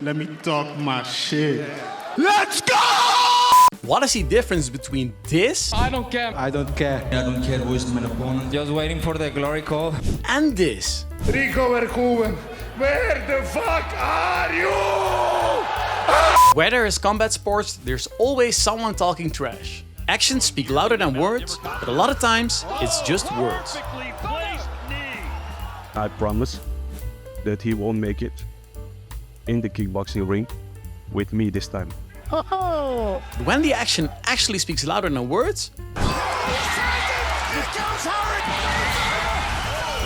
Let me talk my shit. Let's go! What is the difference between this I don't care. I don't care. I don't care who is my opponent. Just waiting for the glory call. and this? Rico Verhoeven, where the fuck are you? Where there is combat sports, there's always someone talking trash. Actions speak louder than words, but a lot of times it's just words. I promise that he won't make it in the kickboxing ring with me this time. But when the action actually speaks louder than words,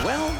well,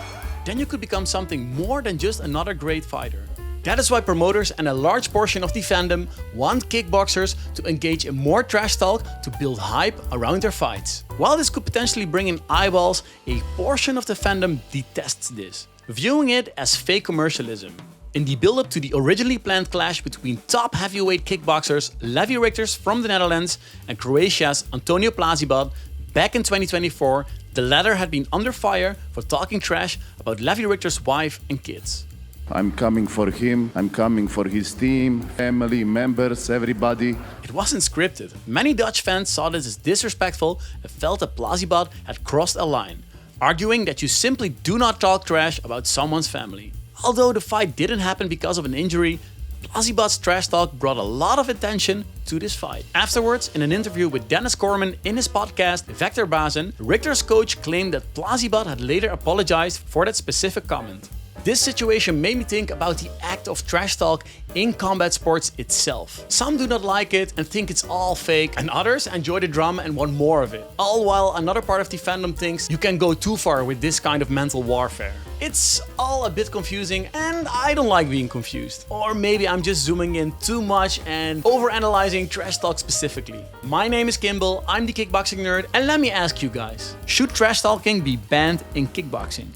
then you could become something more than just another great fighter. That is why promoters and a large portion of the fandom want kickboxers to engage in more trash talk to build hype around their fights. While this could potentially bring in eyeballs, a portion of the fandom detests this, viewing it as fake commercialism. In the build-up to the originally planned clash between top heavyweight kickboxers Levi Rigters from the Netherlands and Croatia's Antonio Plazibat back in 2024, the latter had been under fire for talking trash about Levi Rigter's wife and kids. I'm coming for him, I'm coming for his team, family, members, everybody. It wasn't scripted. Many Dutch fans saw this as disrespectful and felt that Plazibat had crossed a line, arguing that you simply do not talk trash about someone's family. Although the fight didn't happen because of an injury, Plazibat's trash talk brought a lot of attention to this fight. Afterwards, in an interview with Dennis Corman in his podcast Vectorbazen, Rigter's coach claimed that Plazibat had later apologized for that specific comment. This situation made me think about the act of trash talk in combat sports itself. Some do not like it and think it's all fake, and others enjoy the drama and want more of it. All while another part of the fandom thinks you can go too far with this kind of mental warfare. It's all a bit confusing and I don't like being confused. Or maybe I'm just zooming in too much and overanalyzing trash talk specifically. My name is Kimball, I'm the kickboxing nerd, and let me ask you guys, should trash talking be banned in kickboxing?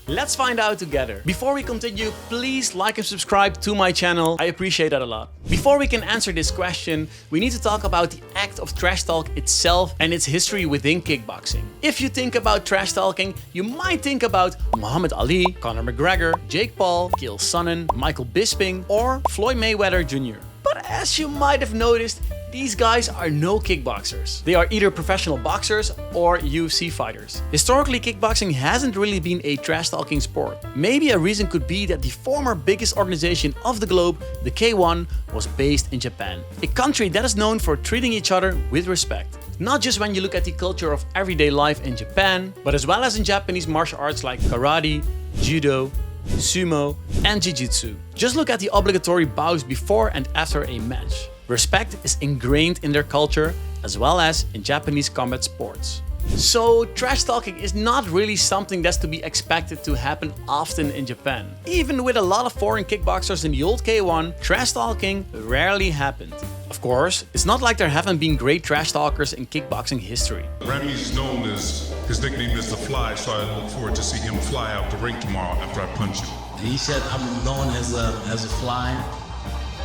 Let's find out together. Before we continue, please like and subscribe to my channel. I appreciate that a lot. Before we can answer this question, we need to talk about the act of trash talk itself and its history within kickboxing. If you think about trash talking, you might think about Muhammad Ali, Conor McGregor, Jake Paul, Chael Sonnen, Michael Bisping, or Floyd Mayweather Jr. But as you might have noticed, these guys are no kickboxers. They are either professional boxers or UFC fighters. Historically, kickboxing hasn't really been a trash-talking sport. Maybe a reason could be that the former biggest organization of the globe, the K1, was based in Japan. A country that is known for treating each other with respect. Not just when you look at the culture of everyday life in Japan, but as well as in Japanese martial arts like karate, judo, sumo, and jiu-jitsu. Just look at the obligatory bows before and after a match. Respect is ingrained in their culture as well as in Japanese combat sports. So trash talking is not really something that's to be expected to happen often in Japan. Even with a lot of foreign kickboxers in the old K1, trash talking rarely happened. Of course, it's not like there haven't been great trash talkers in kickboxing history. Remy's known as, his nickname is The Fly, so I look forward to see him fly out the ring tomorrow after I punch him. He said I'm known as a fly,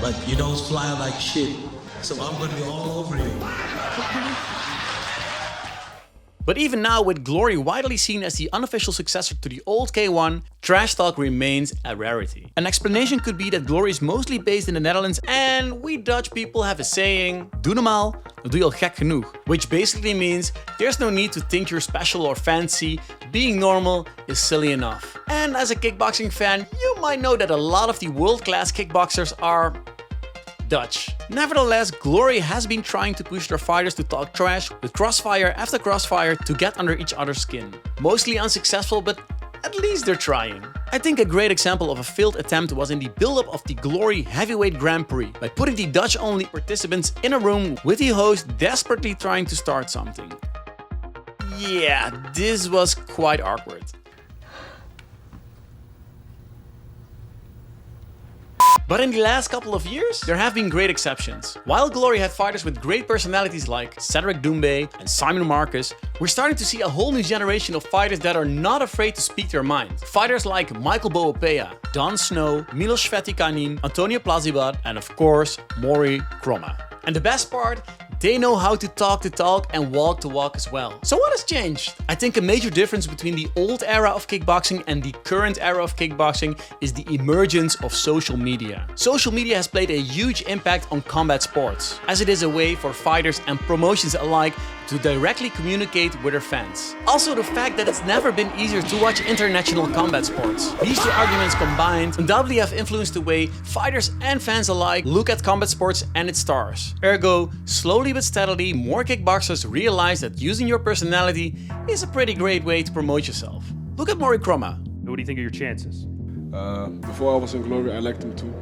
but you don't fly like shit, so I'm gonna be all over you. But even now, with Glory widely seen as the unofficial successor to the old K1, trash talk remains a rarity. An explanation could be that Glory is mostly based in the Netherlands and we Dutch people have a saying, doe normaal, dan doe je al gek genoeg. Which basically means there's no need to think you're special or fancy, being normal is silly enough. And as a kickboxing fan, you might know that a lot of the world-class kickboxers are Dutch. Nevertheless, Glory has been trying to push their fighters to talk trash with crossfire after crossfire to get under each other's skin. Mostly unsuccessful, but at least they're trying. I think a great example of a failed attempt was in the build-up of the Glory Heavyweight Grand Prix, by putting the Dutch-only participants in a room with the host desperately trying to start something. Yeah, this was quite awkward. But in the last couple of years, there have been great exceptions. While Glory had fighters with great personalities like Cedric Doumbé and Simon Marcus, we're starting to see a whole new generation of fighters that are not afraid to speak their mind. Fighters like Michael Boopea, Don Snow, Milos Vetikanin, Antonio Plazibat, and of course, Mory Kromah. And the best part, They know how to talk the talk and walk the walk as well. So what has changed? I think a major difference between the old era of kickboxing and the current era of kickboxing is the emergence of social media. Social media has played a huge impact on combat sports, as it is a way for fighters and promotions alike to directly communicate with their fans. Also, the fact that it's never been easier to watch international combat sports. These two arguments combined undoubtedly have influenced the way fighters and fans alike look at combat sports and its stars. Ergo, slowly but steadily, more kickboxers realize that using your personality is a pretty great way to promote yourself. Look at Mory Kromah. What do you think of your chances? Before I was in Glory, I liked him too.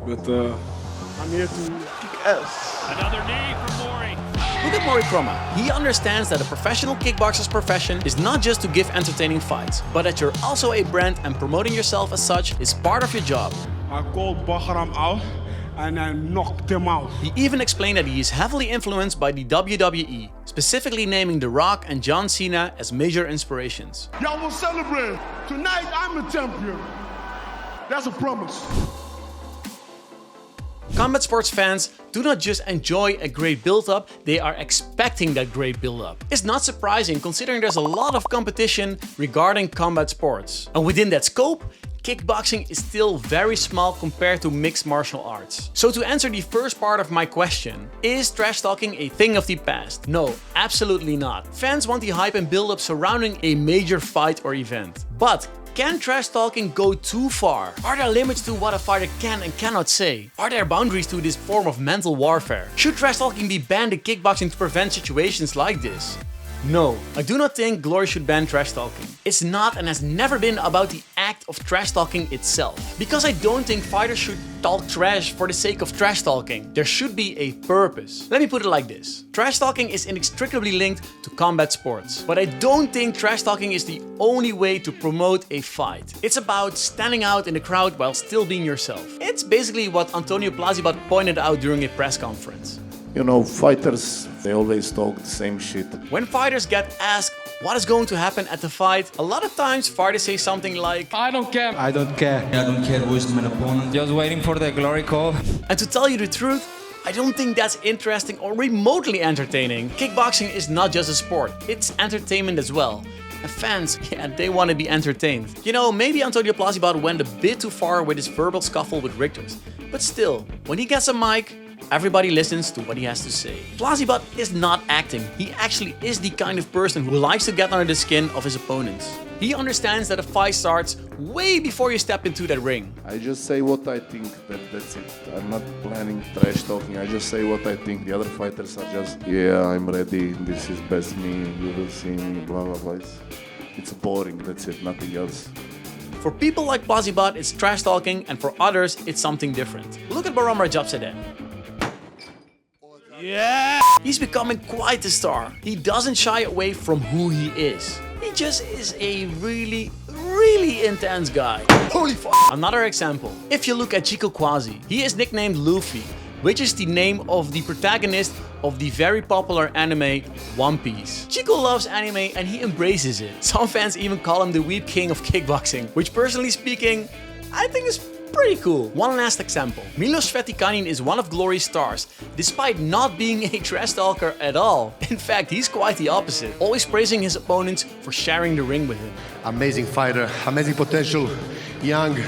But I'm here to kick ass. Another knee for Mory. Look at Mory Kromah. He understands that a professional kickboxer's profession is not just to give entertaining fights, but that you're also a brand and promoting yourself as such is part of your job. I called Bahram out and I knocked him out. He even explained that he is heavily influenced by the WWE, specifically naming The Rock and John Cena as major inspirations. Y'all will celebrate. Tonight I'm a champion. That's a promise. Combat sports fans do not just enjoy a great build-up, they are expecting that great build-up. It's not surprising considering there's a lot of competition regarding combat sports. And within that scope, kickboxing is still very small compared to mixed martial arts. So to answer the first part of my question, is trash talking a thing of the past? No, absolutely not. Fans want the hype and build-up surrounding a major fight or event. But can trash talking go too far? Are there limits to what a fighter can and cannot say? Are there boundaries to this form of mental warfare? Should trash talking be banned in kickboxing to prevent situations like this? No, I do not think Glory should ban trash talking. It's not and has never been about the act of trash talking itself. Because I don't think fighters should talk trash for the sake of trash talking. There should be a purpose. Let me put it like this. Trash talking is inextricably linked to combat sports. But I don't think trash talking is the only way to promote a fight. It's about standing out in the crowd while still being yourself. It's basically what Antonio Plazibot pointed out during a press conference. You know, fighters, they always talk the same shit. When fighters get asked what is going to happen at the fight, a lot of times fighters say something like, I don't care. I don't care who is my opponent. Just waiting for the glory call. And to tell you the truth, I don't think that's interesting or remotely entertaining. Kickboxing is not just a sport, it's entertainment as well. And fans, yeah, they want to be entertained. You know, maybe Antonio Plazibot went a bit too far with his verbal scuffle with Richters. But still, when he gets a mic, everybody listens to what he has to say. Plazibot is not acting. He actually is the kind of person who likes to get under the skin of his opponents. He understands that a fight starts way before you step into that ring. I just say what I think, that's it. I'm not planning trash talking, I just say what I think. The other fighters are just, yeah, I'm ready, this is best me, you will see me, blah blah blah. It's boring, that's it, nothing else. For people like Plazibot, it's trash talking, and for others, it's something different. Look at Bahram Rajabzadeh. Yeah! He's becoming quite a star. He doesn't shy away from who he is. He just is a really intense guy. Holy fuck! Another example. If you look at Chico Quasi, he is nicknamed Luffy, which is the name of the protagonist of the very popular anime One Piece. Chico loves anime and he embraces it. Some fans even call him the weeb king of kickboxing, which personally speaking, I think is pretty cool. One last example. Milos Svetikanin is one of Glory's stars, despite not being a trash talker at all. In fact, he's quite the opposite, always praising his opponents for sharing the ring with him. Amazing fighter, amazing potential, young,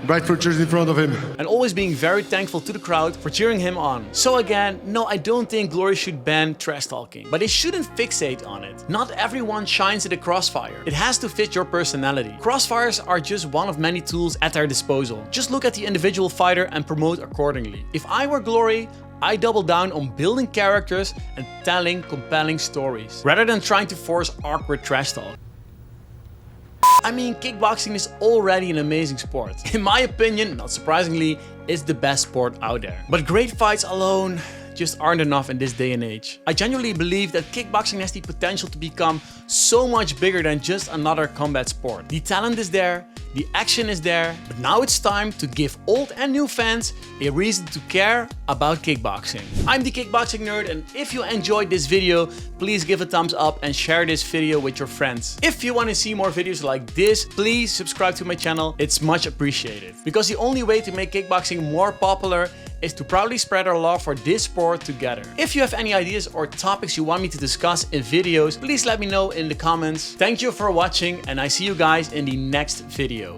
bright futures in front of him. And always being very thankful to the crowd for cheering him on. So again, no, I don't think Glory should ban trash talking, but they shouldn't fixate on it. Not everyone shines at a crossfire. It has to fit your personality. Crossfires are just one of many tools at their disposal. Just look at the individual fighter and promote accordingly. If I were Glory, I double down on building characters and telling compelling stories, rather than trying to force awkward trash talk. I mean, kickboxing is already an amazing sport. In my opinion, not surprisingly, it's the best sport out there. But great fights alone just aren't enough in this day and age. I genuinely believe that kickboxing has the potential to become so much bigger than just another combat sport. The talent is there, the action is there, but now it's time to give old and new fans a reason to care about kickboxing. I'm the Kickboxing Nerd, and if you enjoyed this video, please give a thumbs up and share this video with your friends. If you want to see more videos like this, please subscribe to my channel, it's much appreciated. Because the only way to make kickboxing more popular is to proudly spread our love for this sport together. If you have any ideas or topics you want me to discuss in videos, please let me know in the comments. Thank you for watching and I see you guys in the next video.